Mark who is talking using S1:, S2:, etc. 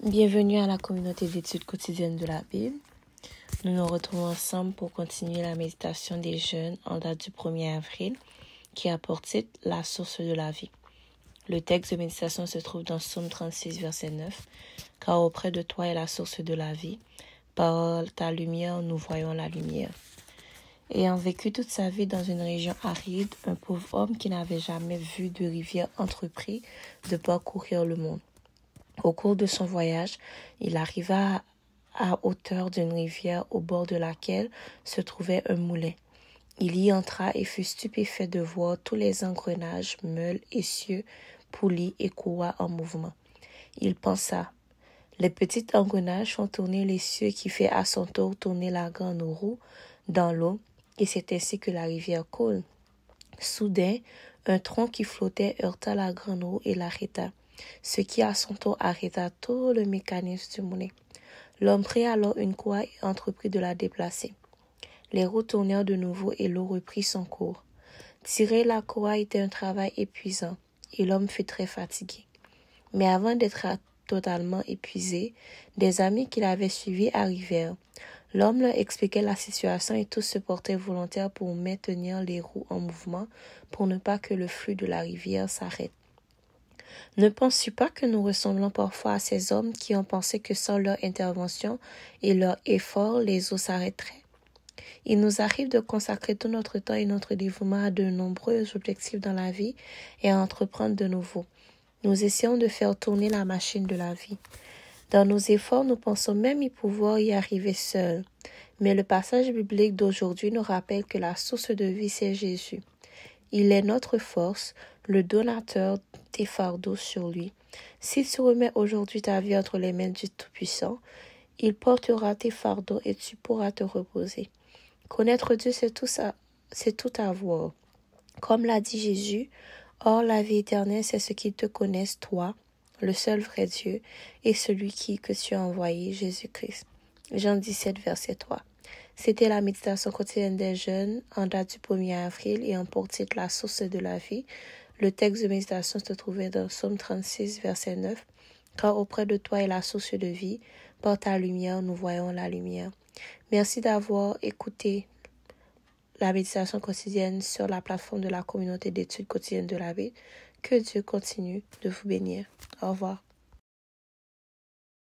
S1: Bienvenue à la communauté d'études quotidiennes de la Bible. Nous nous retrouvons ensemble pour continuer la méditation des jeunes en date du 1er avril qui a pour titre « La source de la vie ». Le texte de méditation se trouve dans Psaume 36, verset 9. « Car auprès de toi est la source de la vie. Par ta lumière, nous voyons la lumière. » Ayant vécu toute sa vie dans une région aride, un pauvre homme qui n'avait jamais vu de rivière entreprit de parcourir le monde. Au cours de son voyage, il arriva à hauteur d'une rivière au bord de laquelle se trouvait un moulin. Il y entra et fut stupéfait de voir tous les engrenages, meules, essieux, poulies et courroies en mouvement. Il pensa, « Les petits engrenages font tourner l'essieu qui fait à son tour tourner la grande roue dans l'eau, et c'est ainsi que la rivière coule. » Soudain, un tronc qui flottait heurta la grande roue et l'arrêta, ce qui à son tour arrêta tout le mécanisme du moulin. L'homme prit alors une courroie et entreprit de la déplacer. Les roues tournèrent de nouveau et l'eau reprit son cours. Tirer la courroie était un travail épuisant et l'homme fut très fatigué. Mais avant d'être totalement épuisé, des amis qui l'avaient suivi arrivèrent. L'homme leur expliquait la situation et tous se portaient volontaires pour maintenir les roues en mouvement pour ne pas que le flux de la rivière s'arrête. Ne penses-tu pas que nous ressemblons parfois à ces hommes qui ont pensé que sans leur intervention et leur effort, les eaux s'arrêteraient? Il nous arrive de consacrer tout notre temps et notre dévouement à de nombreux objectifs dans la vie et à entreprendre de nouveaux. Nous essayons de faire tourner la machine de la vie. Dans nos efforts, nous pensons même y pouvoir y arriver seuls. Mais le passage biblique d'aujourd'hui nous rappelle que la source de vie, c'est Jésus. Il est notre force, le donateur des fardeaux sur lui. Si tu remets aujourd'hui ta vie entre les mains du Tout-Puissant, il portera tes fardeaux et tu pourras te reposer. Connaître Dieu, c'est tout avoir. Comme l'a dit Jésus, or la vie éternelle, c'est ce qu'ils te connaissent, toi, le seul vrai Dieu, et celui que tu as envoyé, Jésus-Christ. Jean 17, verset 3. C'était la méditation quotidienne des jeunes en date du 1er avril et en pour titre La source de la vie. Le texte de méditation se trouvait dans Psaume 36, verset 9. « Car auprès de toi est la source de vie, par ta lumière nous voyons la lumière. » Merci d'avoir écouté la méditation quotidienne sur la plateforme de la communauté d'études quotidiennes de la Bible. Que Dieu continue de vous bénir. Au revoir.